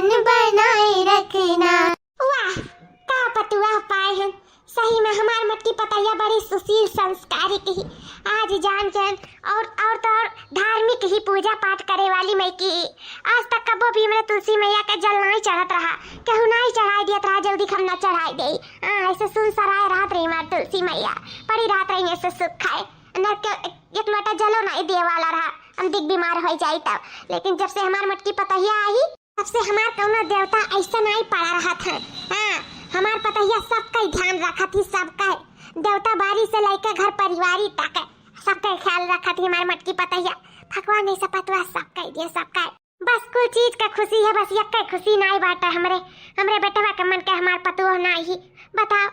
मन बनाए रखना। वाह का पतुआ पाए हैं, सही में हमार मटकी पतैया बड़ी सुशील संस्कारिक ही, आज जान जान और तो और धार्मिक ही पूजा पाठ करे वाली मैं की। आज तक कबो भी मेरे तुलसी मैया का जल नहीं चढ़त रहा, कहूँ नहीं चढ़ाई दिया रहा, जल्दी हम ना चढ़ाई दे। ऐसे सुन सराय रात रही मार तुलसी मैया, पड़ी रात रही ऐसे सुख खाए न के एक लोटा जलो नहीं दिए वाला रहा, हम दिख बीमार हो जाई तब। लेकिन जब से हमार मटकी पतैया आई तब से हमार कौनो देवता ऐसा नहीं पड़ा रहा था। हमार पतैया सबका ध्यान रखा थी, सबका देवता बारी से लेकर घर परिवारी तक सबका ख्याल रखा थी हमार मटकी पतैया। भगवान ने सपतवा सबका दिया, सबका बस कुछ चीज का खुशी है, बस यक्का खुशी नहीं बाटा हमरे बेटवा के मन के हमार पतुआ नहीं। बताओ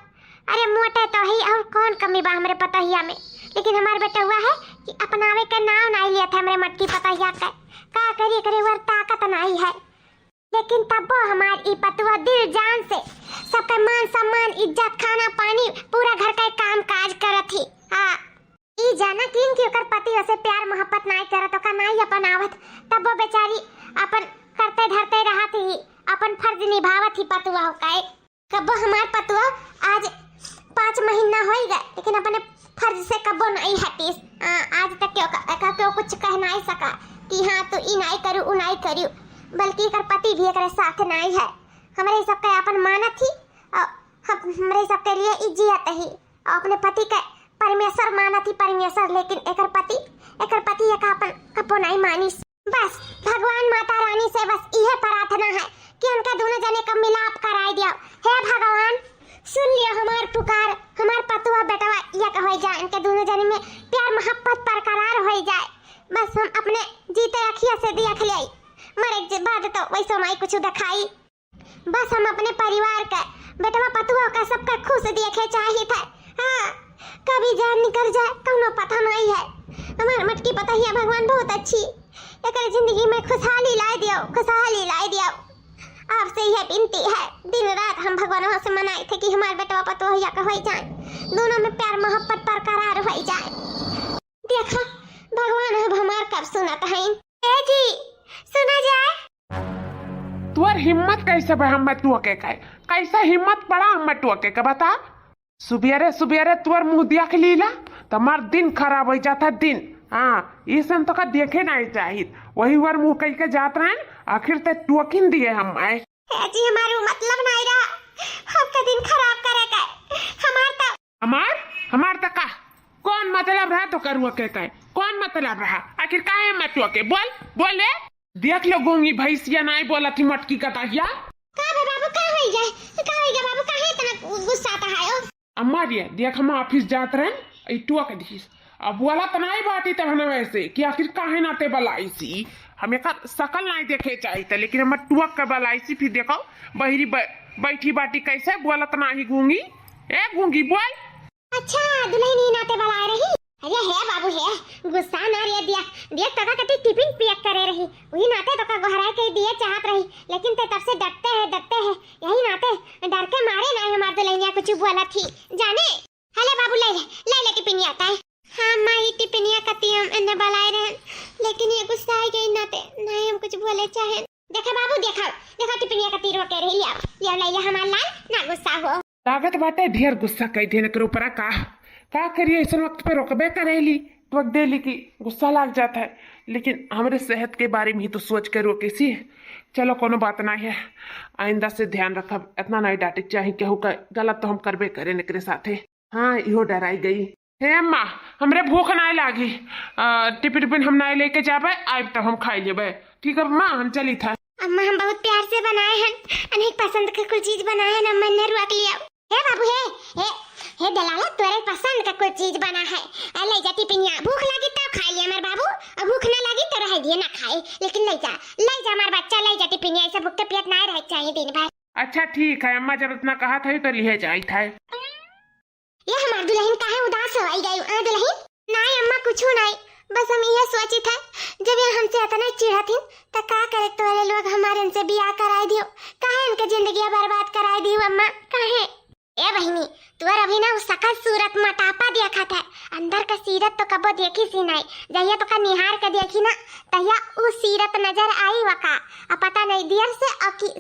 अरे मोटे तो ही और कौन कमी बा हमरे पतैया में, लेकिन हमार बेटा हुआ है कि अपनावे के नाम नहीं लिया था हमरे मटकी पतैया का। का करिए करे वर ताकत नहीं है, लेकिन तब हमारी पतुआ दिल जान से सबका मान सम्मान इज्जत खाना पानी पूरा घर का काम काज करत थी। ई जाना किन कि ओकर पति वैसे प्यार मोहब्बत नहीं करत, ओका नहीं अपनावत, तब वो बेचारी अपन करते धरते रहत ही, अपन फर्ज निभावत ही पतुआ होकाए। कब हमार पतुआ आज 5 महीना हो गए, लेकिन अपने फर्ज से कबो नहीं हटीस। आज तक क्यों कुछ कह नहीं सका कि हाँ तो ई नहीं करू उ नहीं करू, बल्कि एकर पति भी एक साथ नहीं है। हमारे सबके अपन मानत ही, हमारे सबके लिए इज्जत ही, अपने पति के परमेश्वर मानत ही परमेश्वर, लेकिन एकर पति एक अपन कपो नहीं मानिस। बस भगवान माता रानी से बस यह प्रार्थना है कि उनका दोनों जने का मिलाप कराई दिया। हे भगवान सुन लियो हमार पुकार, हमार पतुआ बेटवा एक हो जाए, इनके दोनों जने में प्यार मोहब्बत बरकरार हो जाए। बस हम अपने जीते अखिया से देख ले, मरे के बाद तो वैसे नहीं कुछ दिखाई। बस हम अपने परिवार का बेटवा पतुआ का सबका खुश देखे चाहिए था। कभी जान निकल जाए कौनो पता नहीं है। हमार मटकी पतैया भगवान बहुत अच्छी, एक जिंदगी में खुशहाली लाई दियो। आपसे यह विनती है, दिन रात हम भगवान से मनाए थे कि हमारे बेटवा पतुआ का हो जाए, दोनों में प्यार मोहब्बत बरकरार हो जाए। देखा भगवान अब हमार कब सुनत है। ए जी सुना जाए। तुअर हिम्मत कैसे बे हम मटुआ के कैसा हिम्मत पड़ा हम मटुआ के बता। सुबेरे तुअर मुंह देख लीला तमार दिन खराब हो जाता दिन। ये सन तो का देखे नहीं चाहिए, वही वर मुंह कह के जात रहे, आखिर ते टोकिन दिए हम आए। जी हमारा मतलब नहीं रहा आपका दिन खराब करेगा। हमार तक का कौन मतलब रहा तो करुआ के कौन मतलब रहा, आखिर काहे मटुआ के बोले देख लो गूंगी भैंसिया नहीं बोला थी मटकी कटाहिया। का बाबू का हो गया बाबू काहे इतना गुस्सा आता है। अम्मा रे देख हम ऑफिस जात रहे, ई टुआ के दिस अब बोला तो नहीं बाटी तब वैसे कि आखिर काहे नाते बलाई सी, हमें का शकल नहीं देखे चाहिए, लेकिन हम टुआ के बलाई सी। फिर देखो बहरी बैठी बाटी कैसे बोला तो नहीं गूंगी। ए गूंगी बोल। अच्छा दुल्हन ही नाते बला रही। अरे है बाबू है गुस्सा ना रे देख तका कति टिफिन पैक करे रही, वही नाते तो का गहराई के दिए चाहत रही, लेकिन ते तब से डरते हैं यही नाते डर के मारे ना हमार दुल्हनिया कुछ बोला थी जाने। हेले बाबू ले टिफिनिया आता है। हाँ माई टिफिनिया कति हम इन्ने बलाए रहे, लेकिन ये गुस्सा आ गई नाते नहीं हम कुछ बोले चाहे। देखा बाबू देखा टिफिनिया कति रोके रही लिया ले हमार लाल ना गुस्सा हो। लागत बाटे ढेर गुस्सा कई देने के ऊपर का करिए इस वक्त पे रोकबे करेली तो डेली की गुस्सा लग जाता है, लेकिन हमारे सेहत के बारे में ही तो सोच कर रोके सी। चलो कोनो बात नहीं है, आइंदा से ध्यान रखब, इतना नहीं डांटे चाहे केहू का गलत तो हम करबे करे निकरे साथे। हाँ इहो डराई गई। हे अम्मा हमरे भूख नहीं लागी, टिफिन हम नहीं लेके जाबे, आब तो हम खाई लेबे। ठीक है अम्मा हम चली था। अम्मा हम बहुत प्यार से बनाए हैं, अनेक पसंद का कुछ चीज बनाए हैं, अम्मा ने रुआ के लिया। हे बाबू हे दलाला तोरे पसंद का कोई चीज बना है, ले जा टिफिनिया, भूख लगी तो खा लिया हमार बाबू, और भूख ना लगी तो रह दिए ना खाए, लेकिन ले जा हमार बच्चा ले जा टिफिनिया, ऐसे भूख के पेट नहीं रह चाहिए दिन भर। अच्छा ठीक है अम्मा, जब इतना कहा था तो लिए जाई था। ये हमार दुल्हन काहे उदास हो गई। दुल्हन नहीं अम्मा कुछ नहीं, बस हम ये सोची था जब ये हमसे इतना चिढ़ा थी तो का करे तोरे लोग हमारे इनसे बियाह कराई दियो, काहे इनके जिंदगी बर्बाद कराई दियो अम्मा काहे। ए बहिनी, तुअर अभी ना सकल सूरत मोटापा देखा था, अंदर का सीरत तो कबो देखी सी नहीं। जहिया तो का निहार के देखी ना, तहिया वो सीरत नजर आई वका। अब पता नहीं दियर से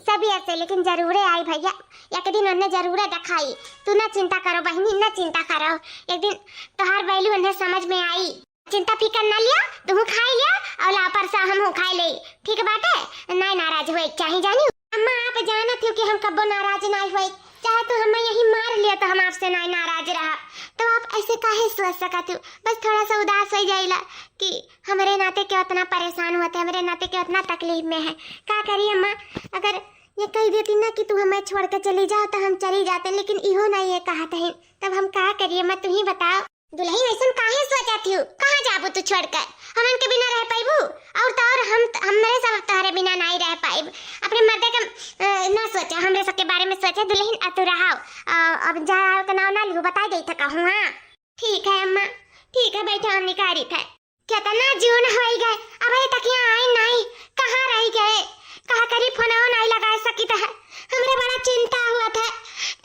सभी ऐसे, लेकिन जरूरे आई भैया। एक दिन उन्हें जरूरे दिखाई। तू ना चिंता करो बहिनी, ना चिंता करो। एक दिन तोहार बैलू उन्हें समझ में आई। चिंता फिकर ना लिया, तुम खाई लिया और लापर से हम खाई ले। ठीक बाटे, नहीं नाराज हुए चाहे जानी। अम्मा आप जानत हो कि हम कबो नाराज नहीं हुए, चाहे तो हमें यही मार लिया तो हम आपसे नहीं नाराज रहा। तो आप ऐसे काहे सोच सकते हो? बस थोड़ा सा उदास हो जाइला कि हमारे नाते क्यों इतना परेशान होते, हमारे नाते क्यों इतना तकलीफ में है। क्या करिए अम्मा, अगर ये कह देती ना कि तू हमें छोड़ के चली जाओ तो हम चली जाते, लेकिन इहो नहीं ये कहा था, तब हम क्या करिए? मैं तुम ही बताओ। दुल्हन ऐसा काहे सोचती हो? कहाँ जाबू तू छोड़कर? हम इनके बिना रह पाइबू? और तो और हम मेरे सब तुम्हारे बिना नहीं रह पाइब। अपने मर्दे का ना सोचा, हमरे सबके बारे में सोचा। दुल्हन अतु रहाओ, अब जा का नाम ना लियो, बता दे था कहूँ। हाँ ठीक है अम्मा, ठीक है बैठो, हम निकारी था। कितना जून हो गए, अब अरे तक यहाँ आए नहीं, कहाँ रह गए? कहा करी फोन नहीं लगा सकी था, हमरे बड़ा चिंता हुआ था।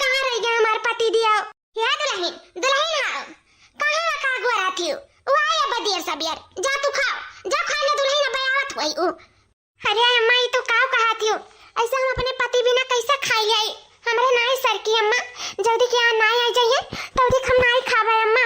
कहाँ रह गए हमारे पति दिया? या दुल्हन दुल्हन आओ, कहाँ का गोरा थी वो? आया बदियर सबियर, जा तू खाओ, जा खाने दुल्हन अब आवत हुई उ। अरे अम्मा ये तो काव कहा थी, ऐसा हम अपने पति बिना कैसे खाई जाए? हमरे नहीं सर की अम्मा, जल्दी के यहाँ नहीं आ जाइए तो देख हम नहीं खावे अम्मा।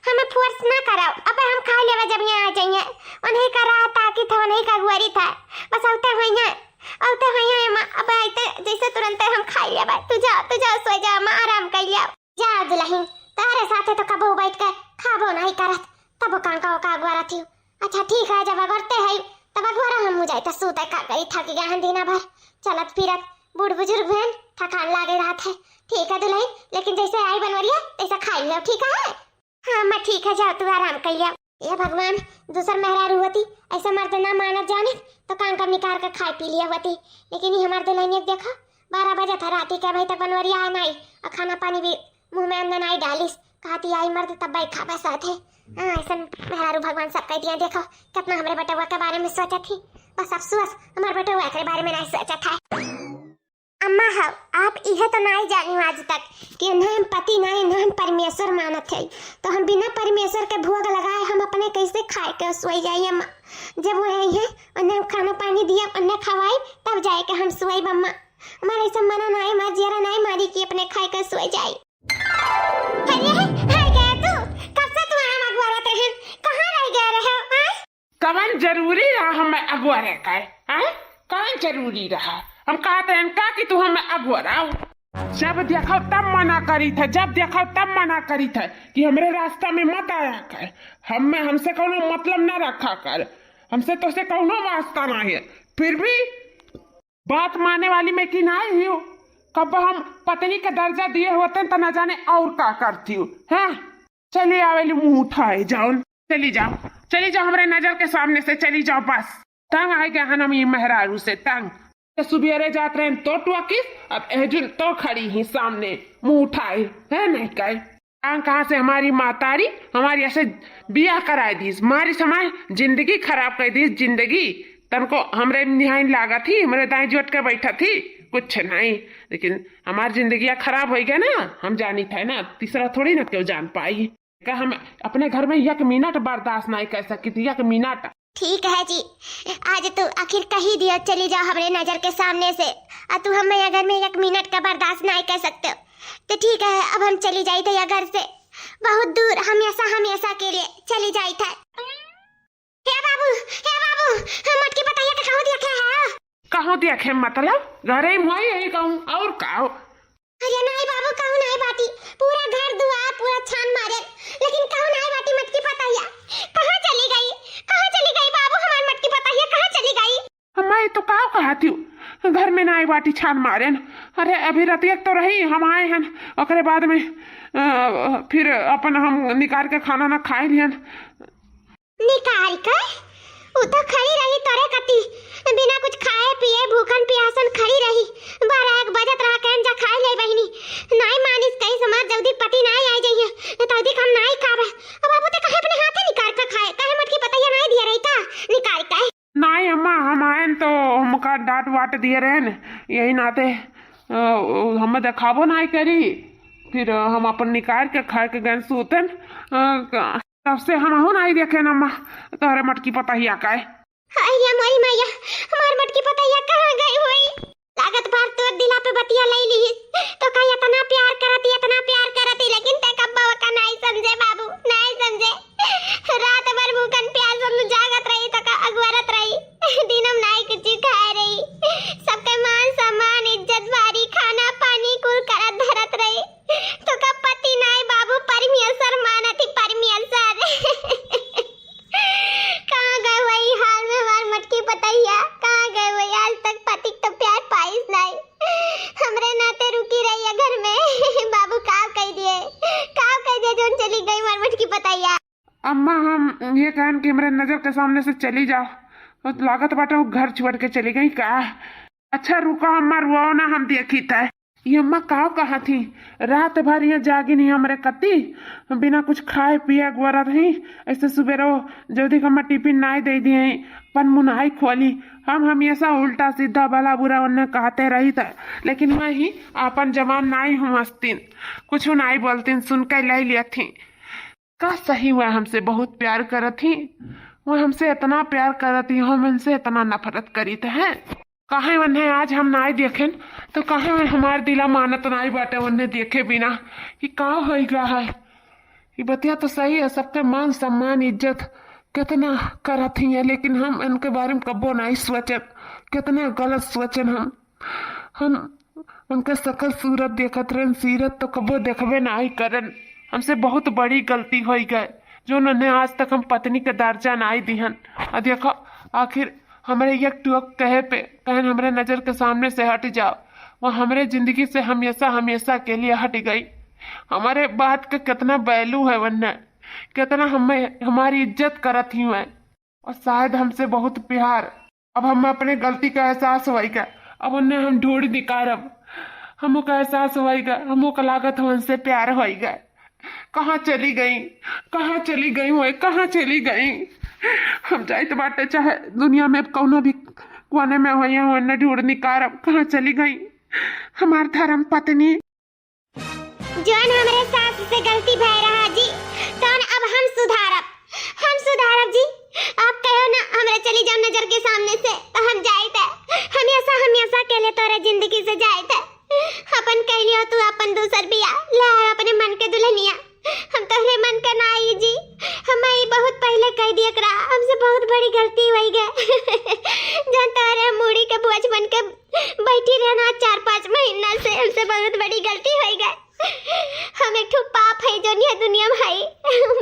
हमें फोर्स ना कराओ, अब हम खा लेवे जब यहाँ आ जाइए। उन्हीं का रहा था कि था, उन्हीं का गुआरी था, बस आते हुए अम्मा। अब आते जैसे तुरंत हम खा लिया। तू जा सो जा अम्मा, आराम कर लिया। जा दुल्हन, तारे साथे तो कबो बैठ के खाबो नहीं करत, तब का गुआरा थी। अच्छा ठीक है, जब अगरते है तब अगवारा हम हो जाए तो सूते का करी थक गए दिन भर चलत फिरत, बूढ़ बुजुर्ग बहन थकान लागे रहा था। ठीक है दुल्हन, लेकिन जैसे आई बनवरिया ऐसा खा लिया, ठीक है? हाँ मैं ठीक है, जाओ तू आराम कर लिया। ये भगवान, दूसर मेहरारू होती ऐसा मर्द ना मानत जाने तो कान का निकाल कर खाई पी लिया होती। लेकिन ये हमारे दुल्हन एक देखो 12 बजे था राती के, भाई तक बनवरिया आ नहीं और खाना पानी भी मुंह में अंदर नहीं डालिस। कहती आई मर्द तब भाई खाबा साथ है। हाँ ऐसा मेहरारू भगवान सब कह दिया। देखो कितना हमारे बटुआ के बारे में सोचा थी, बस अफसोस हमारे बटुआ के बारे में नहीं सोचा था। अम्मा हाँ, आप यह तो नहीं जानी आज तक कि न हम पति नहीं न हम परमेश्वर मानत है, तो हम बिना परमेश्वर के भोग लगाए हम अपने कैसे खाए के सोई जाइए अम्मा? जब वो आई है उन्हें खाना पानी दिया, उन्हें खवाई, तब जाए के हम सोई अम्मा। हमारे ऐसा मना नहीं, मैं जरा नहीं मारी कि अपने खाए के सोई जाए। कवन जरूरी रहा हमें अगुआ रह का? कवन जरूरी रहा? हम कहते हैं का कि तू हमें अगुआ रहो। जब देखो तब मना करी था, जब देखो तब मना करी था कि हमरे रास्ता में मत आया कर, हमसे कोनो मतलब न रखा कर, हमसे तो से कोनो वास्ता नहीं है। फिर भी बात माने वाली में कि नहीं हो। कब हम पत्नी का दर्जा दिए होते तो न जाने और क्या करती हूँ। हाँ चलिए आवेली मुंह उठाए जाओ, चली जाओ हमारे नजर के सामने से चली जाओ। बस तंग आ गया हम ये मेहरारू से, तंग सुबेरे जाते रहे तो टुकिस, अब एजुल तो खड़ी ही सामने मुंह उठाए है नहीं कहे। कहाँ से हमारी मातारी हमारी ऐसे बिया करा दी, हमारी समाज जिंदगी खराब कर दी। जिंदगी तनको हमरे निहाइन लागा थी, हमारे दाएं जोट के बैठा थी कुछ नहीं, लेकिन हमारी जिंदगी खराब हो गया ना। हम जानी थे ना, तीसरा थोड़ी ना क्यों जान पाई। क्या हम अपने घर में 1 मिनट बर्दाश्त नहीं कर सकती थी? 1 मिनट। ठीक है जी, आज तो आखिर कही दिया चली जाओ हमारे नजर के सामने से, और तू हमें अगर में 1 मिनट का बर्दाश्त नहीं कर सकते हो तो ठीक है, अब हम चली जाई थे या घर से बहुत दूर, हमेशा के लिए चली जाई थे। हे बाबू हम मटकी बताइए कि कहाँ देखे है? कहाँ देखे मतलब घरे में यही कहूँ और कहो? अरे नहीं बाबू, कहूँ नहीं बाटी, पूरा घर दुआर पूरा छान मारे, लेकिन कहूँ नहीं बाटी मटकी बताइए कहाँ चली गई बाबू? हमारी मटकी बताइए कहाँ चली गई? मैं तो कहा थी घर में नाई बाटी छान मारे। अरे अभी रतिया तो रही, हम आए हैं ओकरे बाद में फिर अपन हम निकाल के खाना ना खाए लियन। निकाल के वो तो खड़ी रही तोरे कती, बिना कुछ खाए पिए भूखन प्यासन खड़ी रही। 12-1 बजत रहा कहन जा खाए ले बहिनी, नहीं मानिस कहीं समाज जल्दी पति नहीं आई जाइए तो अधिक हम नहीं खावे। अब बाबू ते कहे अपने हाथे निकाल के खाए, कहे मटकी बताइए नहीं दिया रही का निकाल के? नहीं अम्मा, हम आए तो हमका डांट वाट दिए रहे न, यही नाते हम देखाबो नहीं करी फिर हम अपन निकाल के खाए के गए सूतन तब से हम हो नहीं देखे न तोहरे मटकी पतहिया का अय्या मोरी मैया हमार मटकी पतैया कहाँ गई हुई लागत बार तो दिला पे बतिया लई ली तो का इतना प्यार करती लेकिन ते कब्बा का नहीं समझे बाबू नहीं समझे रात भर भूखन प्यास हम जागत रही तो का अगवरत रही दिनम नहीं कुछ खाए रही सबके मान सम्मान इज्जत बारी खाना पानी कुल करत धरत रही तो का पति नहीं बाबू परमेश्वर मानती परमेश्वर कहाँ गए वही हाल में हमार मटकी पतैया कहाँ गए वही आज तक पति तो प्यार पाइस नहीं हमरे नाते रुकी रही है घर में बाबू काव कह दिए जोन चली गई हमार मटकी पतैया। अम्मा हम ये कहन कि मेरे नजर के सामने से चली जाओ तो लागत बाटे वो घर छोड़ के चली गई का। अच्छा रुको अम्मा रुआओ ना हम देखी था ये अम्मा काव कहाँ थी रात भर ये जागी नहीं हमरे कती बिना कुछ खाए पिए गुआरा रही ऐसे सुबेरो जो दिख अम्मा टिफिन नाई दे दिए पन मुनाई खोली हम हमेशा उल्टा सीधा भला बुरा उन्हें कहते रही था लेकिन वही अपन जवान नाई हूँ हंसतीन कुछ नाई बोलतीन सुन के ले लिया थी का सही हुआ हमसे बहुत प्यार करत थी वो हमसे इतना प्यार करत थी हम उनसे इतना नफरत करी थे कहे उन्हें आज हम नाई देखें तो कहे हमारे दिला मानत नाई बाटे उन्हें देखे बिना कि का हो गया है ये बतिया तो सही है सबके मान सम्मान इज्जत कितना करत ही है लेकिन हम इनके बारे में कबो नहीं सोचन कितना गलत सोचन हम उनके सकल सूरत देखत रहे सीरत तो कबो देखबे नहीं करन हमसे बहुत बड़ी गलती हो गए जो उन्होंने आज तक हम पत्नी के दर्जा नहीं दिहन और देखो आखिर हमारे एक टुक कहे पे कहन हमारे नजर के सामने से हट जाओ वो हमारे जिंदगी से हमेशा हमेशा के लिए हट गई हमारे बात का कितना वैल्यू है वरना कितना हमें हमारी इज्जत करत ही है और शायद हमसे बहुत प्यार अब हम अपने गलती का एहसास होगा अब उन्हें हम ढूंढ निकारब हमको का एहसास होगा हमको का लागत हमसे प्यार होगा कहाँ चली गई हुए कहाँ चली गई हम जाइत बाटे चाहे दुनिया में कौनो भी कोने में हो या ढूंढ निकारब कहाँ चली गई हमार धर्म पत्नी जौन हमरे सास से गलती भय रहा जी तौन अब हम सुधारब जी आप कहो ना हमरे चली जाओ नजर के सामने से तो हम जाइत हमेशा के लिए तोरे जिंदगी से जाइत अपन कहलियो तू अपन दूसर बिया ले अपने मन के दुल्हनिया हम तोहरे मन का नाई जी हमें बहुत पहले कह दिया करा हमसे बहुत बड़ी गलती हुई गए जहाँ तोहरे मुड़ी के बोझ बन के बैठी रहना 4-5 महीना से हमसे बहुत बड़ी गलती हुई गए हम एक ठो पाप है जो नहीं दुनिया में है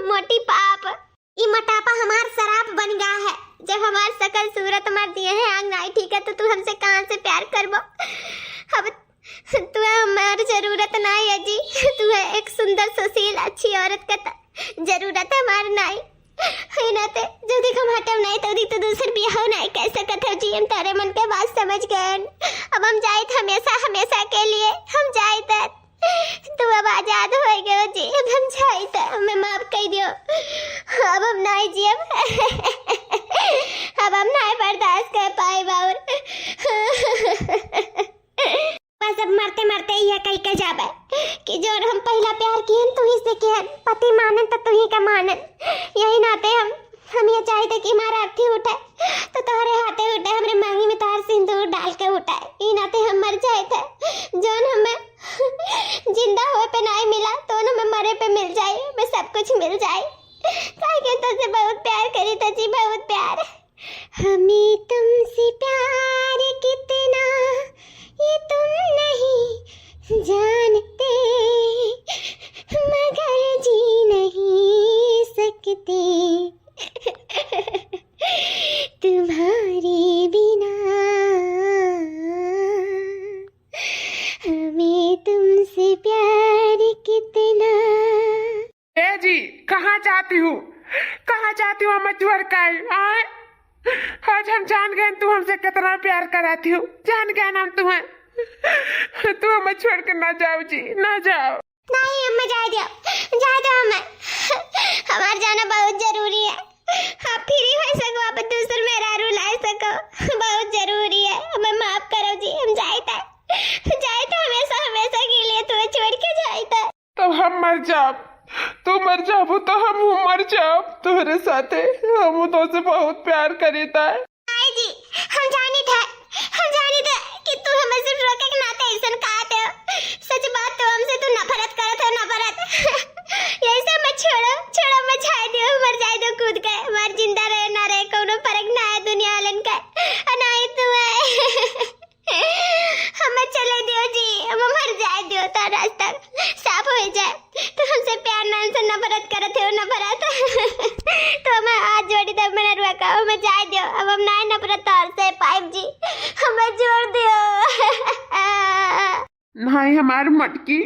मोटी पाप ये मोटापा हमार शराब बन गया है जब हमार सकल सूरत मर दिए हैं आंग नहीं ठीक है तो तू हमसे कहाँ से प्यार करबो अब तू हमारी जरूरत नहीं है जी तू है एक सुंदर सुशील अच्छी औरत का जरूरत है हमारे नहीं है ना ते जो देख हम हटम नहीं तो दी तो दूसर बियाह नहीं कैसे कथो जी हम तारे मन के बात समझ गए अब हम जाए हमेशा के लिए हम जाए तू अब आजाद हो गए जी अब हम जाए हमें माफ कर दियो अब हम नहीं जी अब हम नहीं बर्दाश्त कर पाए बाउर बस अब मरते ये कह के जाबे कि जो हम पहला प्यार किए तू ही से किए पति मानन तो तू ही का मानन यही नाते हम ये चाहते कि हमारा अर्थी उठे तो तुम्हारे हाथे उठे हमारे मांगी में तार सिंदूर डाल के उठाए ये नाते हम मर जाए थे जोन हमें जिंदा हुए पे नहीं मिला तो हमें मरे पे मिल जाए हमें सब कुछ मिल जाए कहीं तुझसे बहुत प्यार करी था जी बहुत प्यार हमें तुमसे प्यार कितना ये तुम नहीं जानते मगर जी नहीं सकते तुम्हारे बिना हमें तुमसे प्यार कितना। ए जी कहाँ जाती हूँ मजूर का आज हम जान गए तू हमसे कितना प्यार कराती हो जान गए ना तुम्हें तू हमें छोड़ कर ना जाओ जी ना जाओ नहीं हमें जा दो हमें हमारा जाना बहुत जरूरी है आप फ्री हो सको आप दूसरे मेरा रू ला सको बहुत जरूरी है हमें माफ करो जी हम जाए हमेशा के लिए तुम्हें छोड़ के जाए मर जाब, तू मर जाबू तो हम मर जाब तोहरे साथे। हम तो से बहुत प्यार करीता है। आई जी हम जानी था कि तू हमें सिर्फ रोके के नाते ऐसन कहते हो। सच बात तो हमसे तू नफरत करत हो, नफरत। ऐसे मत छोड़ो मत छाड़ दियो, मर जाए दो कूद के, मर जिंदा रहे ना रहे कोनो फर्क ना है दुनिया वालन का। अनाई तू है हमें चले दियो जी, हम मर जाए दियो तो रास्ता साफ हो जाए। तो हमसे प्यार नाम से नफरत करत हो, नफरत तो मैं आज जोड़ी तब मैंने रुआ का हमें जाए दियो। अब हम ना नफरत और से पाइप जी हमें जोड़ दियो। नहीं हमार मटकी,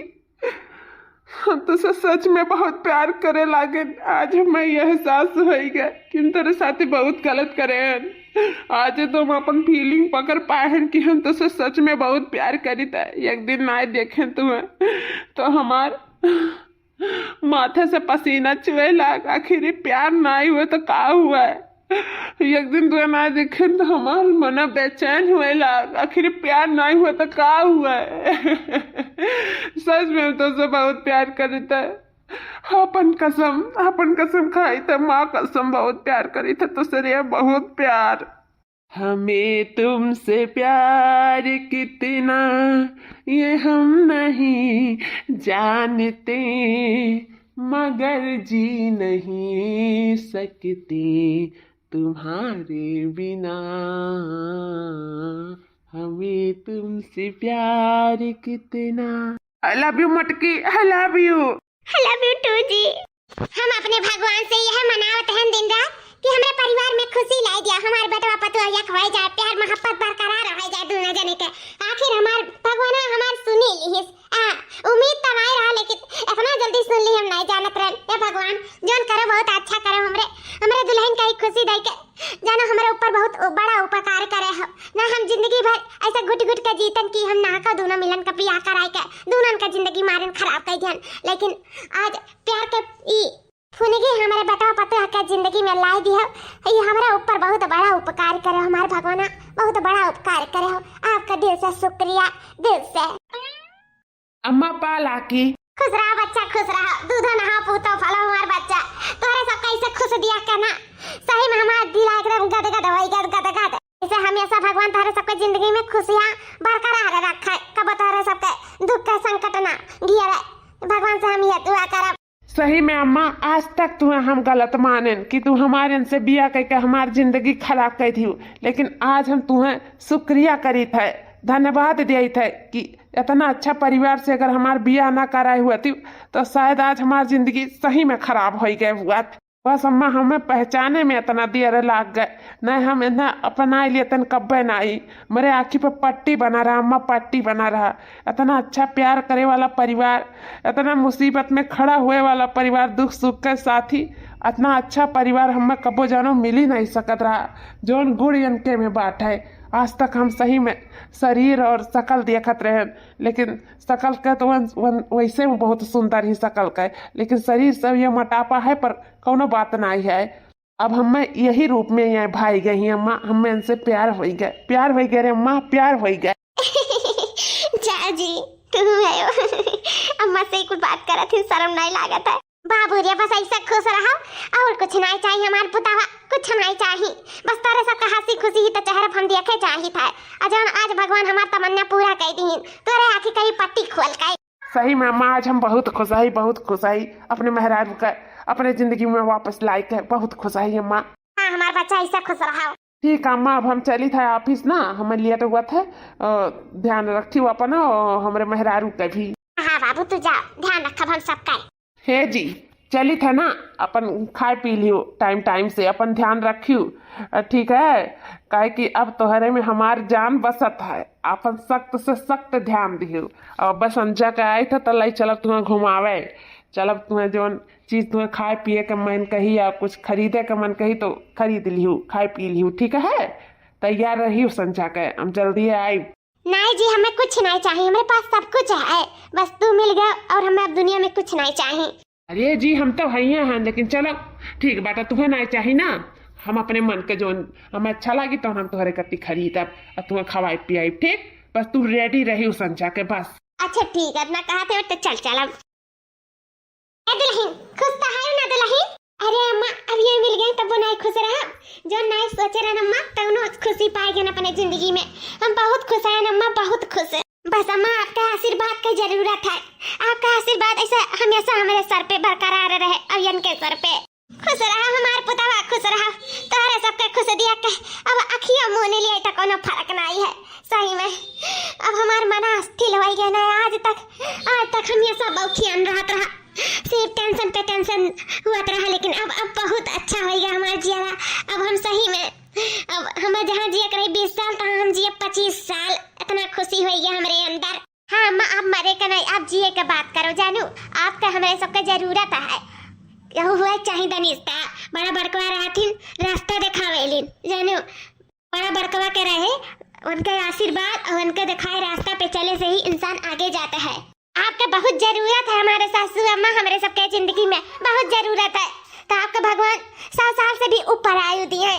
हम तो सच में बहुत प्यार करे लागे। आज हमें यह एहसास हो गया कि हम तेरे साथ बहुत गलत करे हैं। आज तो हम अपन फीलिंग पकड़ पाए हैं कि हम तो सच में बहुत प्यार करी था। एक दिन ना देखें तुम्हें तो हमार माथे से पसीना चुए लाग। आखिर प्यार ना हुआ तो का हुआ है? एक दिन तुम्हें ना देखे तो हमार मन बेचैन हुए लाग। आखिर प्यार ना हुआ तो का हुआ है? सच में तो से बहुत प्यार करी था। अपन कसम खाई था, माँ कसम बहुत प्यार करी था तो सर बहुत प्यार। हमें तुमसे प्यार कितना ये हम नहीं जानते, मगर जी नहीं सकते तुम्हारे बिना। हमें तुमसे प्यार कितना। आई लव यू मटकी, I love you. I love you too जी। हम अपने भगवान से यह मनावत हैं दिन रात कि हमारे परिवार में खुशी लाई दिया, हमारे बेटवा पतुआ एक हो जाए, प्यार मोहब्बत बरकरार रह जाए दोनों जने के। आखिर हमार भगवान हमार सुनी ली। उम्मीद तो नहीं रहा लेकिन इतना जल्दी सुन ली हम नहीं जानत रहे। ये भगवान जोन करो बहुत अच्छा करो, हमरे दुल्हन का खुशी दे के जानो हमारे ऊपर बहुत बड़ा उपकार करे हो ना। हम जिंदगी भर ऐसा घुट के जीतन की हम ना का दोनों मिलन का बियाह कराए के दोनों का जिंदगी मारन खराब कर दियन। लेकिन आज प्यार के ई फुनगी हमारे बेटा पतुआ का जिंदगी में लाई दी है। ये हमारे ऊपर बहुत बड़ा उपकार करे, हमारे भगवान बहुत बड़ा उपकार करे हो। आपका दिल से शुक्रिया, दिल से। अम्मा पाला की खुश रहा बच्चा, खुश रहा, दूध नहा पूतो फलो हमार बच्चा। तोरे सब कैसे खुश दिया करना, सही में हमारा दिल एकदम गदगद होई गदगद। इसे हमेशा भगवान तारे सबके जिंदगी में खुशियां बरकरार रखे, कब तारे सबके दुख के संकट ना गिरे। भगवान से हम ये दुआ करब। सही में अम्मा, आज तक तुम्हें हम गलत माने कि तू हमारे से बिया करके हमारी जिंदगी खराब कर थी, लेकिन आज हम तुम्हें शुक्रिया करी थे, धन्यवाद दिए थे कि इतना अच्छा परिवार से अगर हमार बिया ना कराए हुआ थी तो शायद आज हमारी जिंदगी सही में खराब हो गए हुआ। बस अम्मा हमें पहचाने में इतना देर लाग गए, नहीं हम इतना अपना लिए तन कब्बे ना आई। मेरे आँखी पे पट्टी बना रहा अम्मा, पट्टी बना रहा। इतना अच्छा प्यार करे वाला परिवार, इतना मुसीबत में खड़ा हुए वाला परिवार, दुख सुख के साथी, इतना अच्छा परिवार हमें कबो जानो मिल ही नहीं सकत रहा जौन गुड़ इनके में बात है। आज तक हम सही में शरीर और शकल देखत रहे, लेकिन शकल का तो वैसे में बहुत सुंदर ही शकल का है, लेकिन शरीर सब ये मोटापा है पर कोनो बात नहीं है। अब हमें यही रूप में यहाँ भाई गई हैं अम्मा, हमें इनसे प्यार हो गए रे अम्मा, प्यार हो गए। जा जी तुम है अम्मा से कुछ बात करा थी, शर्म नहीं लागत है। बाबू रे बस ऐसा खुश रहो और कुछ नहीं चाहिए हमारे पुतावा, कुछ नहीं चाहिए। बस तारे सब का हंसी खुशी ही तो चेहरा हम देखे चाहिए था। आज भगवान हमारी तमन्ना पूरा कर दी, तोरे आँखी कहीं पट्टी खोल के। सही में अम्मा, आज हम बहुत खुश है अपने मेहरारू का अपने जिंदगी में वापस लायक है, बहुत खुश है अम्मा। हाँ हमारा बच्चा ऐसा खुश रहा। ठीक है अम्मा, अब हम चली था ऑफिस ना, हमें लेट हुआ था, ध्यान रखी अपन हमारे मेहरारू का भी। हाँ बाबू तू जा, ध्यान रखब हम सबका। हे जी चली था ना, अपन खाए पी लियो टाइम से, अपन ध्यान रखियो, ठीक है? काहे कि अब तोहरे में हमार जान बसत है, अपन सख्त से सख्त ध्यान दियो। और बस अंजा के आए थे तो लाई चलब तुम्हें घुमावे, चलब तुम्हें जौन चीज तुम्हें खाए पिए के मन कही या कुछ खरीदे के मन कही तो खरीद लियो, खाए पी लियो, ठीक है? तैयार रहियो संजा के, हम जल्दी आई। नहीं जी हमें कुछ नहीं चाहिए, मेरे पास सब कुछ है, बस तू मिल गया और हमें अब दुनिया में कुछ नहीं चाहिए। अरे जी हम तो भैया हैं, लेकिन चलो ठीक बात है, तुम्हें नहीं चाहिए ना, हम अपने मन के जो हमें अच्छा लगी तो हम तुम्हारे कति खरीदब और तुम्हें खवाई पियाई, ठीक? बस तू रेडी रही संचा के बस। अच्छा ठीक है, अपना कहा थे तो चल चल अब। ए दुल्हन खुश तो है ना दुल्हन? अरे अम्मा अब ये मिल गए तब नहीं खुश रहा। जो नहीं सोचे रहे अम्मा तब नो खुशी पाएंगे ना अपने जिंदगी में। हम बहुत खुश हैं अम्मा, बहुत खुश है। बस अम्मा आपका आशीर्वाद की जरूरत है। आपका आशीर्वाद ऐसा हमेशा हमारे सर पे बरकरार रहे और इनके सर पे। खुश रहा हमारे पुतवा, खुश रहा तोहरे सबके खुश दिया के अब अखियों मुंह नहीं लिए तो कोनो फर्क नहीं है सही में। अब हमार मन स्थिर हो गया ना। आज तक हमेशा बौखियान रहत रहा, सिर्फ टेंशन पे टेंशन हुआ रहा, लेकिन अब बहुत अच्छा हो गया हमारा जिया। अब हम सही में अब हमें जहाँ जिया करे 20 साल तो हम जिए 25 साल। इतना खुशी हो गया हमारे अंदर। हाँ अम्मा आप मरे का नहीं, आप जिए का बात करो जानू। आपका हमारे सबका जरूरत है। यह हुआ चाहे दनिस्ता बड़ा बड़कवा रहथिन रास्ता दिखावेलिन जानू। बड़ा बड़कवा के रहे उनके आशीर्वाद और उनके दिखाए रास्ता पे चले से ही इंसान आगे जाता है। आपका बहुत जरूरत है हमारे सासू अम्मा, हमारे सबके जिंदगी में बहुत जरूरत है। तो आपका भगवान 100 साल से भी ऊपर आयु दिए।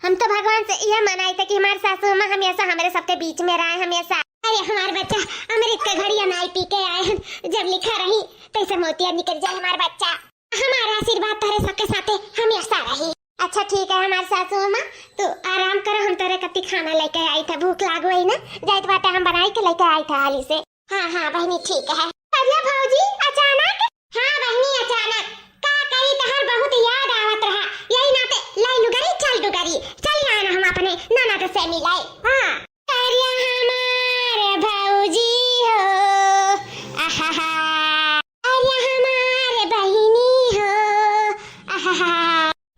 हम तो भगवान से यह मनाई थे कि हमारे सासू अम्मा हमेशा हमारे सबके बीच में रहे हमेशा। अरे हमारे बच्चा अमृत का घड़िया नाई पी के आए हैं, जब लिखा रही तैसे मोतिया निकल जाए हमारा बच्चा। हमारा आशीर्वाद तेरे सबके साथे हमेशा रही। अच्छा ठीक है हमारे सासू अम्मा तो आराम करो, हम तेरे कति खाना लेके आई था, भूख लागो है ना जाइत बाटे हम बनाई के लेके आई था हाली से। हाँ बहनी ठीक है। अरे भौजी अचानक? हाँ बहनी अचानक का कही तहर बहुत याद आवत रहा, यही नाते लाई लुगरी चल डुगरी चल ना हम अपने ननद से मिलाए। हाँ अरे हमारे भौजी हो आहा, अरे हमारे बहिनी हो आहा।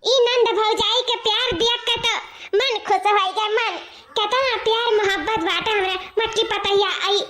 ई नंद भौजाई के प्यार देख के तो मन खुश हो गया। मन कितना प्यार मोहब्बत बाटे हमारे मटकी पतैया आई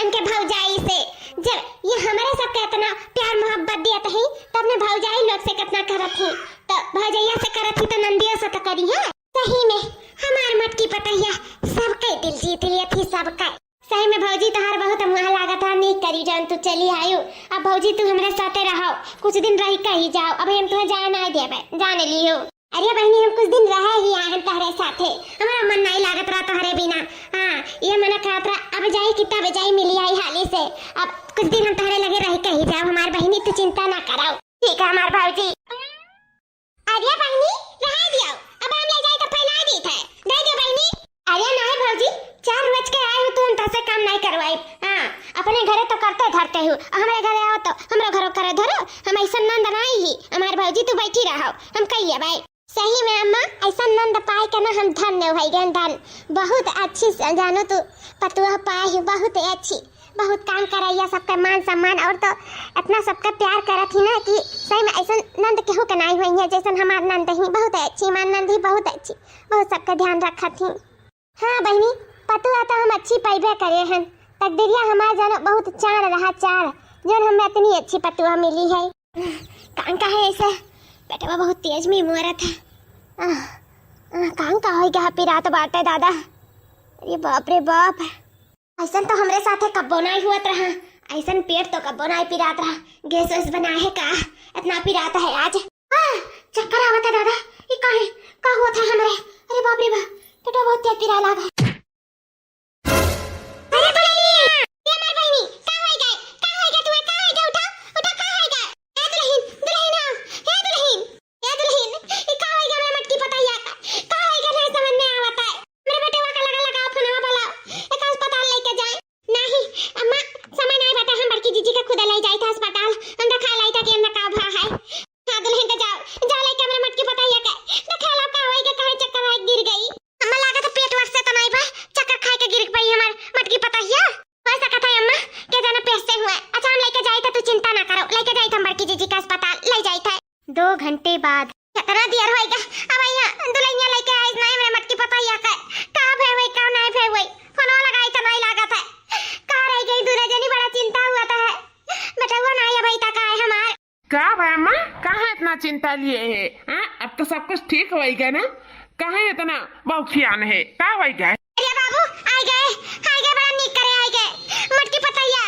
इनके भौजाई से। जब ये हमारे सबके इतना प्यार मोहब्बत दिया ही तब ने भौजाई लोग से कितना करत ही, तो भौजैया से करत ही तो नंदियों से तो करी है। सही में हमार मटकी पतैया सबके दिल जीत लिया थी सबका। सही में भौजी तोहार बहुत मुँह लागत है, नहीं करी जान तू चली आयु। अब भौजी तू हमारे साथे रहो, कुछ दिन रही कहीं जाओ। अब हम तुम्हें जाए ना देवे जाने लियो। अरे बहनी हम कुछ दिन रहे ही आए हैं तोहरे साथे, हमारा मन नहीं लागत रहा तोहरे बिना। हाँ ये मना कहत रहा अब जाई कितना बजाई मिली आई हाली से। अब कुछ दिन हम तोहरे लगे रही कहीं जाओ हमार बहनी, तू चिंता ना कराओ ठीक है हमार भौजी। अरे बहनी रह दियो, अब हम ले जाए तो फैला दी थे दे दे बहनी। अरे नहीं भौजी 4 बज के आए हो तो हम तसे काम नहीं करवाई। हाँ अपने घरे तो करते धरते हो, हमारे घरे आओ तो हमारे घरों करे धरो। हम ऐसा नंद नहीं ही हमार भौजी तू बैठी रहो हम कहिए भाई। सही में अम्मा ऐसा नंद पाए के ना हम धन्य हो गए। धन बहुत अच्छी जानो तू पतुआ पाए, बहुत अच्छी, बहुत काम करैया, सबका मान सम्मान और तो इतना सबका प्यार करत ही ना कि सही में ऐसा नंद केहू के नहीं हुई है जैसा हमार नंद ही। बहुत अच्छी मान नंद ही, बहुत अच्छी, बहुत सबका ध्यान रखत ही। हाँ बहनी पतुआ तो हम अच्छी पैबे करे हैं, तकदीरिया हमार जानो बहुत चार रहा चार जो हमें इतनी अच्छी पतुआ मिली है। कान का है ऐसा बेटा बहुत तेज में मुहरा था। कान का हो गया पिरात बाटे दादा। अरे बाप रे बाप, ऐसा तो हमरे साथे कब्बो नहीं हुआ रहा, ऐसा पेट तो कब्बो नहीं पिरात रहा। गैस वैस बना है का इतना पिरात है आज। चक्कर आवत है दादा, ये का हुआ था हमरे? अरे बाप रे बाप पेट बहुत तेज पिरा लगा। अरे बहनी ये मार बहनी का हो गए तू का हो गए? उठा का हो गए? ए दुल्हन दुल्हन हे दुल्हन ये दुल्हन ये का हो गया? मैं मटकी पतैया का हो गया नहीं समझ में आवत है। मेरे बेटे का लगा फोनवा बोला एक अस्पताल लेके जाए। नहीं अम्मा समय नहीं बेटा, हम बड़की जीजी के खुद ले जाई था अस्पताल, हम दिखा लाई था कि हमने का भा है। हां दुल्हन तो जाओ लेके मेरे मटकी पतैया के दिखा लो का होई के काहे चक्कर आई गिर गई। अम्मा लगा तो पेट वर्ष से तो नहीं बा चक्कर खाए के गिर पई हमार मटकी पतैया। हो सकता है अम्मा के जाने पेट से हुआ। अच्छा हम लेके जाई था, तू चिंता ना करो, लेके जाई था बड़की जीजी का अस्पताल ले जाई था। 2 घंटे बाद कितना देर होएगा अब यहाँ दुल्हनिया लेके आई नहीं मेरे मटकी पतैया का भे हुई का नहीं भे हुई। फोन लगाई तो नहीं लगा था का रह गई दूर जनी, बड़ा चिंता हुआ था है बेटा वो नहीं अभी तक आए हमार। का भाई अम्मा कहाँ इतना चिंता लिए है? अब तो सब कुछ ठीक हो गया ना, कहाँ इतना बौखियान है का हो गया? अरे बाबू आ गए बड़ा निक करे आ गए मटकी पतैया।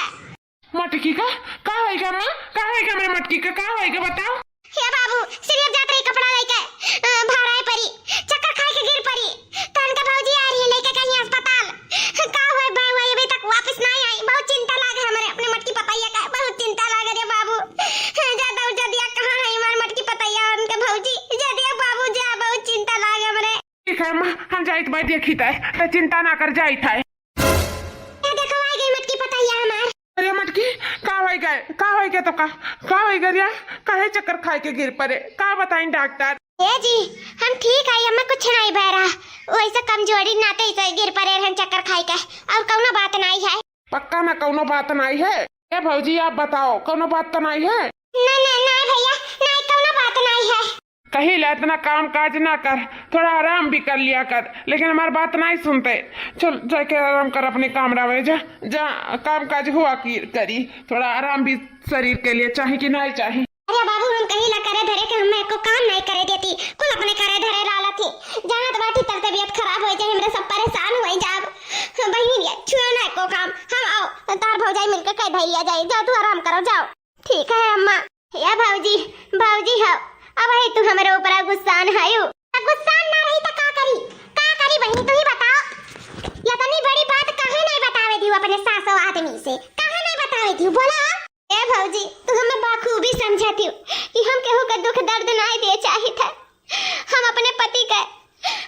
मटकी का हो गया अम्मा? का हो गया मेरे मटकी का हो गया बताओ? हे बाबू सिर्फ जात रही कपड़ा लेके भाड़ाए परी चक्कर खाए के गिर पड़ी तो उनका भौजी आ रही है लेके कहीं अस्पताल। का हुआ बाबू अभी तक वापस नहीं आई, बहुत चिंता लगा हमारे अपने मटकी पतैया का, बहुत चिंता लगा रे बाबू। ज्यादा हम जाइत भाई देखी तो चिंता ना कर जाइत है। देखो आई गई मटकी पतैया हमार। अरे मटकी का हो गया तो का हो गया काहे चक्कर खाए के गिर पड़े का बताएं डॉक्टर। ए जी हम ठीक है, हमें कुछ नहीं बहरा, वैसे कमजोरी नाते ही गिर पड़े रहन चक्कर खाई के, और कौनो बात नहीं है। पक्का ना कौनो बात नहीं है? ए भौजी आप बताओ कौनो बात तो नहीं है? ना भैया नहीं कौनो बात नहीं है। कहीं ला इतना काम काज ना कर, थोड़ा आराम भी कर लिया कर, लेकिन हमारी बात नहीं सुनते। चल जाके आराम कर अपने कमरा में, जा काम काज हुआ की करी, थोड़ा आराम भी शरीर के लिए चाहिए कि नहीं चाहिए। अरे बाबू हम कहीं ला करे धरे के हम को काम नहीं करे देती, कुल अपने करे धरे लाला थी, जाना तो बाटी तर तबीयत खराब हो जाए, हमरे सब परेशान हो जाब। बहिनी ये छुओ ना को काम, हम आओ तार भौजाई मिलकर कह धैलिया जाए, जाओ तू आराम करो जाओ। ठीक है अम्मा। या भौजी हो अब है तू हमारे ऊपर गुस्सान है यू, गुस्सान ना रही तो का करी बहनी तू ही बताओ। या तनी बड़ी बात काहे नहीं बतावे दी अपने सासो आदमी से, काहे नहीं बतावे दी बोला। ए भौजी तू हमें बखूबी समझती हो कि हम केहू का दुख दर्द नहीं दे चाही था, हम अपने पति का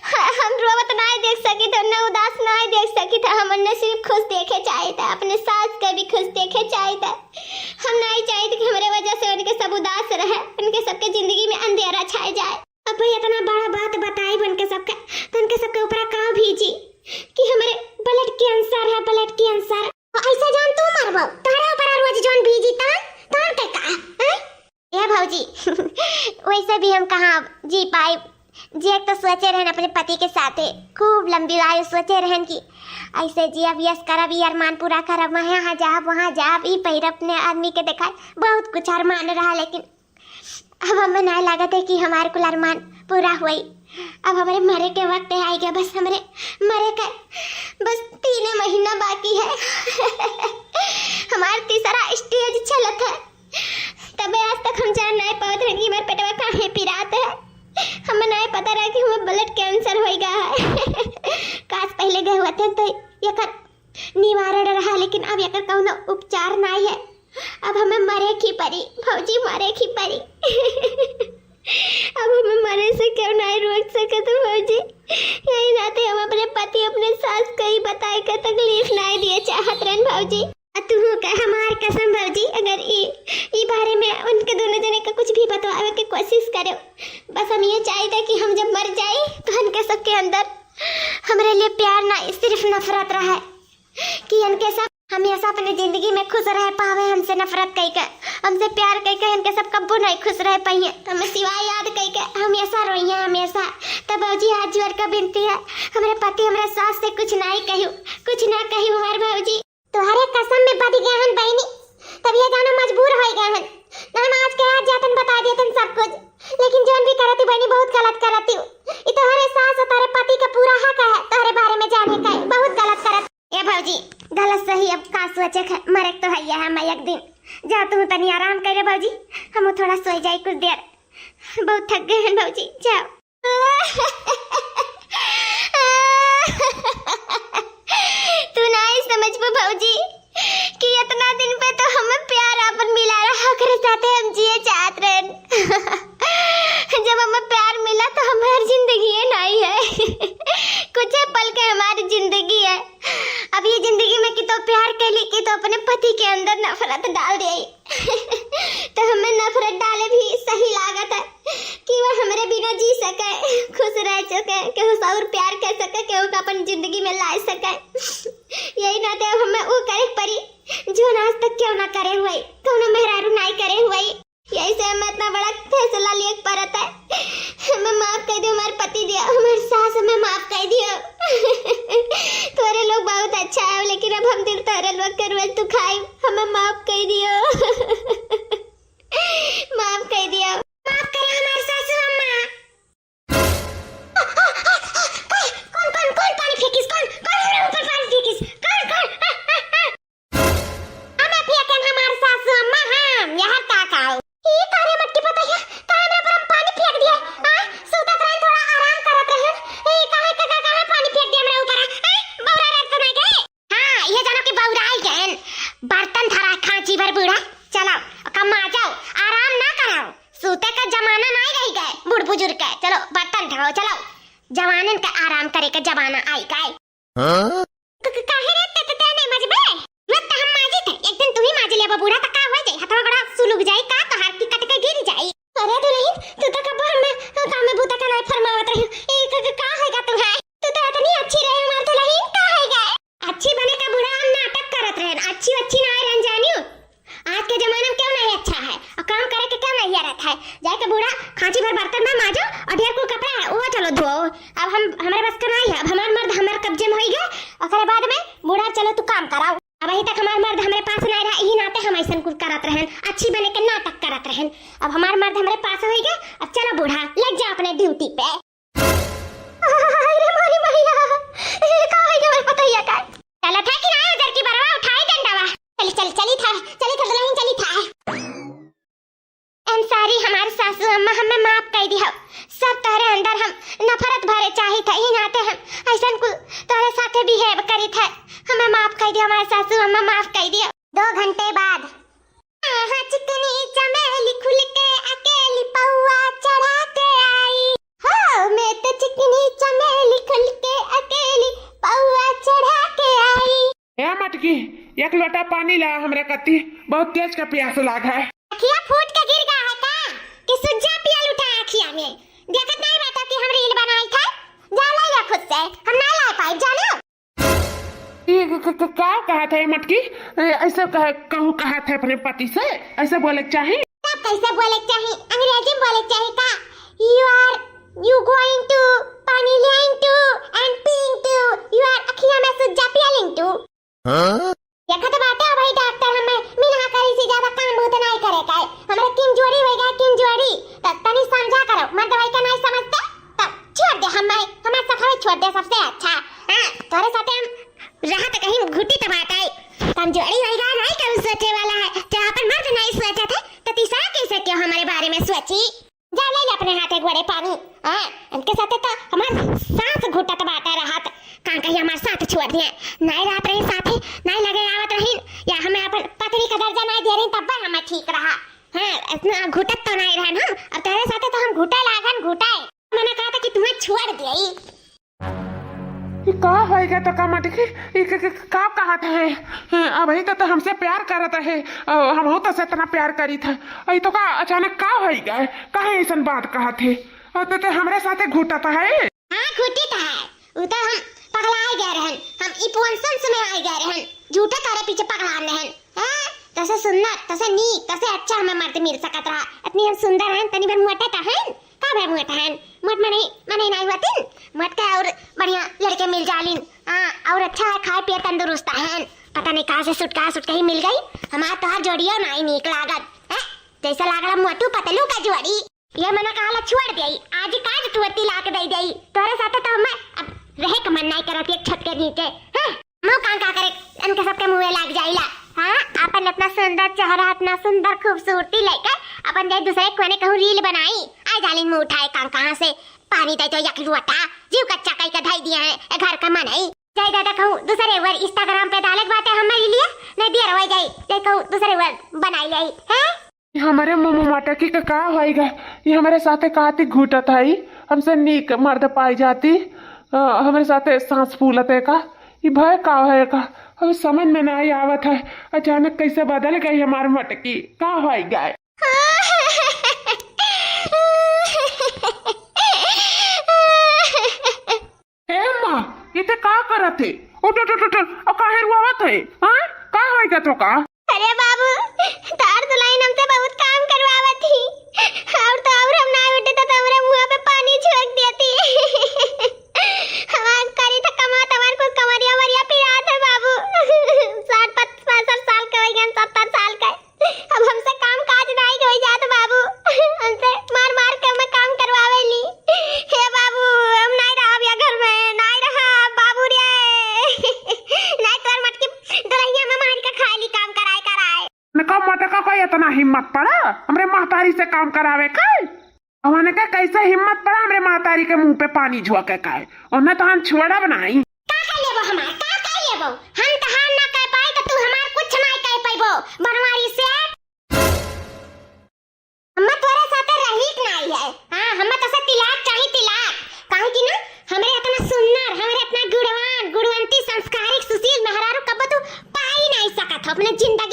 हम रोवत नहीं देख सकी था, न उदास नहीं देख सकी था, हम उन्हें सिर्फ खुश देखे चाहे था, अपने सास का भी खुश देखे चाहे था। हम नहीं चाहते कि हमारे वजह से उनके सब उदास रहे, उनके सबके जिंदगी में अंधेरा छाए जाए। अब भाई इतना बड़ा बात बताई उनके सबका, तो उनके सबके ऊपर कहाँ भेजी कि हमारे ब्लड कैंसर है, ब्लड कैंसर ऐसा जान तू मरबो तारा ऊपर रोज जान भेजी तान के का ए भौजी वैसे भी हम कहाँ जी पाए, जी तो सोचे रहन अपने पति के साथ खूब लंबी आयु सोचे रहन की ऐसे जी अब यस करब ये अरमान पूरा करब, यहाँ जाब वहाँ जाब ई पहिर अपने आदमी के दिखाए, बहुत कुछ अरमान रहा, लेकिन अब हमें नहीं लागत है कि हमारे कुल अरमान पूरा हुई। अब हमारे मरे के वक्त आई गया, बस हमारे मरे का बस 3 महीना बाकी है हमारा तीसरा स्टेज चलत है, तब आज तक हम जान नहीं पाते हैं कि हमारे पेटवा काहे पिरात है, हमें नहीं पता रहा कि हमें ब्लड कैंसर हो गया है काश पहले गए हुए तो यकर निवारण रहा, लेकिन अब यकर कौनो उपचार नहीं है, अब हमें मरे की परी भौजी, मरे की परी अब हमें मरे से क्यों नहीं रोक सके तो भौजी, यही नाते हम अपने पति अपने सास को ही बताए का तकलीफ नहीं दिए चाहत रहन भौजी। तू का हमार कसम भौजी, अगर ई बारे में उनके दोनों जने का कुछ भी बतवावे की कोशिश करो, बस हम ये चाहते कि हम जब मर जाए तो उनके सबके अंदर हमारे लिए प्यार ना सिर्फ नफरत रहे, कि उनके सब हमेशा अपनी जिंदगी में खुश रह पावे, हमसे नफरत कई के हमसे प्यार कई के उनके सब कब्बू नहीं खुश रह पाइए, हमें सिवाय याद कई के हमेशा रोइए हमेशा। तब भौजी हाथ जोड़ कर विनती है, हमारे पति हमारे सास से कुछ नहीं कहू, कुछ ना कहू हमारे भौजी, तुम्हारे कसम में बद गए हैं बहनी, तब ये जाना मजबूर हो गए हैं ना, हम आज के आज जातन बता देते सब कुछ, लेकिन जोन भी करती बहनी बहुत गलत करती हूँ, ये तुम्हारे सास और तुम्हारे पति का पूरा हक है तुम्हारे बारे में जाने का, बहुत गलत करत। ए भौजी गलत सही अब का सोचे मरे तो है हम एक दिन, जा तुम तनी आराम करे भौजी, हम थोड़ा सो जाए कुछ देर, बहुत थक गए हैं भौजी जाओ तू नहीं समझ पा भौजी कि इतना दिन पे तो हमें प्यार अपन मिला रहा करे साथे हम जिए चाहत रहे जब हमें प्यार मिला तो हमारी जिंदगी नहीं है कुछ पल के हमारी जिंदगी है, अब ये जिंदगी में कि तो प्यार के लिए कि तो अपने पति के अंदर नफरत डाल दी तो हमें नफरत डाले भी सही लागत है कि वह हमारे बिना जी सके, खुश रह सके, केहू से और प्यार कर सके, केहू का अपन जिंदगी में ला सके, यही नाते अब हमें वो करे परी जो आज तक क्यों ना करे हुए, कौनो मेहरारू नहीं करे हुए, यही से हमें इतना बड़ा फैसला लिए पड़ता है, हमें माफ कर दियो, हमारे पति दिया, हमारे सास हमें माफ कर दियो तोरे लोग बहुत अच्छा है, लेकिन अब हम दिल तोरे लोग के रोज तू खाई, हमें माफ कर दियो माफ कर दियो, माफ करे हमारे सासू अम्मा। कौन पानी फेंकिस, कौन मेरे ऊपर पानी फेंकिस, कौन हमें फेंकन हमारे सासू अम्मा, हम यहाँ ताकाओ ये तारे मट्टी पता है तारे मेरे पर पानी फेंक दिया, हां सोता रहे थोड़ा आराम करत रहे, ए काहे पानी फेंक दिया मेरे ऊपर, बौरा रे तो नहीं गए, हां ये जानो कि बौरा आई गए, बर्तन धरा खांची भर बूढ़ा, चलो कम आ जाओ, आराम ना कराओ, सोते का जमाना नहीं रह गए बूढ़ बुजुर्ग के, चलो बर्तन धरो, चलो जवानन का आराम करे का जमाना आई काय। काहे रे ते नहीं मजबे मत हम माजी थे एक दिन तू ही माजी लेबा बूढ़ा त का हो जाई हथवा गड़ा सुलग जाई का तोहार की कट के गिर जाई। अरे दुल्हन तू तो कब में काम में बूता का नहीं फरमावत रही एक का होएगा तुम्हारे तू तो इतनी अच्छी रहे मार दुल्हन का होएगा अच्छी बने का बूढ़ा हम नाटक करत रहे अच्छी अच्छी ना रहन जानियो। आज के जमाने में क्यों नहीं अच्छा है और काम करे के क्यों नहीं रहता है जाके बूढ़ा खांची भर बर्तन में माजो और ढेर को कपड़ा है वो चलो धो अब हम हमारे बस का नहीं है अब हमारे मर्द हमारे कब्जे में हो गया और बाद में बूढ़ा चलो तू काम कराओ अब अभी तक हमारे मर्द हमारे पास नहीं रहा यही नाते हम ऐसा कुछ करत रहन अच्छी बने के नाटक करत रहन अब हमारे मर्द हमारे पास हो गया अब चलो बूढ़ा लग जा अपने ड्यूटी पे। अरे मोरी मैया का होई गए पतैया का चला था कि ना इधर की बरवा उठाई डंडावा चली था दुल्हन चली था। एम सारी हमारे सासू अम्मा हमें माफ कर दी सब तोहरे अंदर हम नफरत भरे चाही था ही नाते हम ऐसा कुल तोहरे साथे बिहेव करी था हमें माफ कर दिया हमारे सासू अम्मा माफ कर दिया। 2 घंटे बाद चिकनी चमेली खुल के अकेली पौआ चढ़ा के आई हो मैं तो चिकनी चमेली खुल के अकेली पौआ चढ़ा के आई। ए मटकी एक लोटा पानी ला हमरे कत्ती बहुत तेज का प्यास लागा है। अखिया फूट के गिर गया है का कि सुज्जा पियल उठा अखिया में देखत नहीं रहता कि हम रील बनाई था जा ले खुद से हम ना ला पाए जानो। क्या कहा था ये मटकी ऐसे कहूँ कहा था अपने पति से ऐसे बोले चाहे तब कैसे बोले चाहे अंग्रेजी में बोले चाहे का you going to पानी लेंग to and peeing to you are अखिया में सुज्जा पियलिंग टू देखत बाटे भाई डॉक्टर हमें मिला करी से ज्यादा काम बहुत नहीं करे का हमारे किम जोड़ी होएगा किम जोड़ी तनी समझा करो मैं दवाई का नहीं समझते तब छोड़ दे हमारे सफाई छोड़ दे सबसे अच्छा हां तोरे साथे हम रहा तो कहीं घुटी टमाटाई कमजोरी होएगा नहीं कभी सोचे वाला है तो अपन मर्द नहीं सोचा थे तो तीसरा कैसे क्यों हमारे बारे में सोची जा ले अपने हाथ एक बड़े पानी हां इनके साथे तो हमारा सांस घुटा टमाटा रहा कां कहीं हमारे साथ छोड़ दिए नहीं रात रही साथी नहीं लगे आवत रही या हमें अपन पत्नी का दर्जा नहीं दे रही तब हमें ठीक रहा हां इतना घुटत तो नहीं रहन हम अब तेरे साथे तो हम घुटा लागन घुटाए मैंने कहा था कि तुम्हें छोड़ दे का होएगा तो का मटकी का कहा था अब ही तो हमसे प्यार करता है हम हो तो से इतना प्यार करी था अई तो का अचानक का होएगा काहे ऐसा बात कहा थे और तो हमरे साथे घुटा था है हां घुटी था वो तो हम पगला गए रहन हम इपवंशन में आ गए रहन झूठे तारे पीछे पगला रहन हां तसे सुंदर तसे नीक तसे अच्छा हमें मर्द मिल सकत रहा इतनी हम सुंदर हैं तनी बन मोटा था हैं का भाई मोटा हैं मत मने नहीं होतिन मत का और बढ़िया लड़के मिल जालिन हां और अच्छा है खाए पिए तंदुरुस्त हैं पता नहीं कहां से सुटका ही मिल गई हमारा तो हर जोड़ियो नहीं नीक लागत है जैसा लागला मोटू पतलू का जोड़ी ये मना कहाला छोड़ देई आज काज तुवती लाके दे देई तोरे साथे तो मैं अब रहे का मन नहीं करत एक छत के नीचे हैं मो का करे इनके सबके मुंह लग जाइला हां अपन अपना सुंदर चेहरा इतना सुंदर खूबसूरती लेकर अपन जे दूसरे कोने कहूं रील बनाई आ जालिन मुंह उठाए कहां से पानी दे तो एक लोटा जीव कच्चा कई का धाई दिया है घर का मन है जाय दादा कहूं दूसरे वर इंस्टाग्राम पे डाले बातें हमारे लिए नहीं दिया रवा जाई जे कहूं दूसरे वर बनाई लाई हैं हमारे मुंह मटकी का का होएगा ये हमारे साथे काती घुटत है हमसे नीक मर्द पाई जाती हमारे साथे सांस फूलते का ये भय का है का अब समझ में नहीं आवत है अचानक कैसे बदल गई हमारी मटकी का होएगा ए मां ये ते का करत है उठ और काहे रुआवत है हां का होएगा तो का अरे बाबू तार दुलाइन हमसे बहुत काम करवावत थी और तो और हम ना उठे तो हमारे मुंह पे पानी छिड़क देती हमार करी था कमा तमार को कमरिया मरिया पिरा था बाबू 60-65 साल का हो गया 70 साल का अब हमसे काम काज नहीं हो जात बाबू हमसे मार के मैं काम करवावेली हे बाबू हम नहीं रहा या घर में नहीं रहा बाबू रे नहीं तोर मटकी दुल्हनिया में मारी का खाली काम कराए नका मटका का इतना हिम्मत पड़ा हमरे महतारी से काम करावे का हमने का कैसे हिम्मत पड़ा हमरे महतारी के मुंह पे पानी झोंके का उन्हें तो हम छोड़ा बनाई का कर लेबो हमार का कर लेबो हम तो हां ना कह पाए तो तू हमार कुछ नहीं कह पाइबो बनवारी से हम तोरे साथे रही नहीं है हां हम तो से तिलाक चाही तिलाक काहे कि ना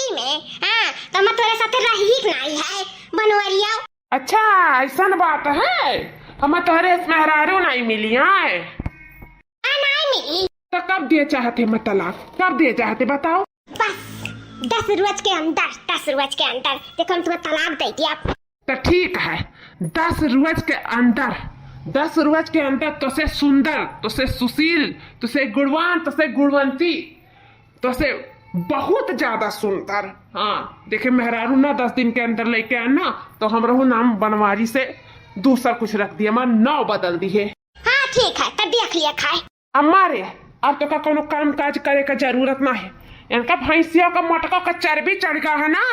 सही में। हाँ तो मैं तोरे साथे रही नहीं है बनवरिया। अच्छा ऐसा बात है, हमें तोहरे इस मेहरारू नहीं मिली है। नहीं मिली तो कब दिए चाहते मैं तलाक, कब दिए चाहते बताओ। बस 10 रोज के अंदर, 10 रोज के अंदर देखो हम तुम्हें तलाक दे दिया। तो ठीक है 10 रोज के अंदर, 10 रोज के अंदर तुझसे सुंदर, तुझसे सुशील, तुझसे गुणवान, तुझसे गुणवंती, तुझसे बहुत ज्यादा सुंदर, हाँ देखे मेहरारू ना 10 दिन के अंदर लेके आना तो हम रहू नाम बनवारी से दूसरा कुछ रख दिया, हमारा नाव बदल दिए। हाँ ठीक है तब देख लिया खाए। अम्मा रे अब तो का कोनो काम काज करे का जरूरत ना है, इनका भैंसियों का मटका का चर्बी चढ़ गया है ना,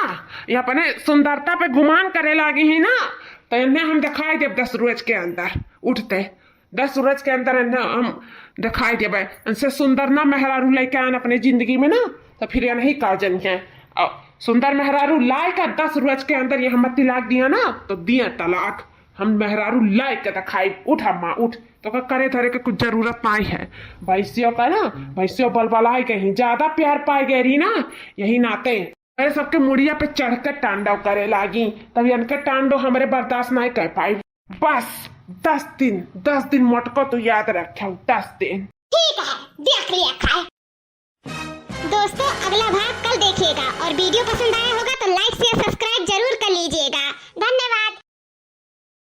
ये अपने सुंदरता पे गुमान करे लगी है ना, तो इन्हें हम दिखाई देव 10 रोज के अंदर उठते, 10 रोज के अंदर इन्हें हम दिखाई देवे, इनसे सुंदर ना मेहरारू लेके आन अपने जिंदगी में ना, तो फिर नहीं काजन है। और सुंदर मेहरारू लाए का 10 रोज के अंदर ये हम तलाक दिया ना तो दिया तलाक, हम मेहरारू लाए के दिखाई। उठ अम्मा उठ, तो का करे धरे के कुछ जरूरत नहीं है, भैंसियों का ना, भैंसियों बलबलाई कहीं ज्यादा प्यार पाए गए रही ना, यही नाते अरे सबके मुड़िया पे चढ़कर तांडव करे लागी, तब इनके तांडव हमारे बर्दाश्त नहीं कर पाई। बस 10 दिन मोटको तो याद रखे 10 दिन। ठीक है देख लिया खाए। दोस्तों अगला भाग कल देखिएगा और वीडियो पसंद आया होगा तो लाइक शेयर सब्सक्राइब जरूर कर लीजिएगा। धन्यवाद।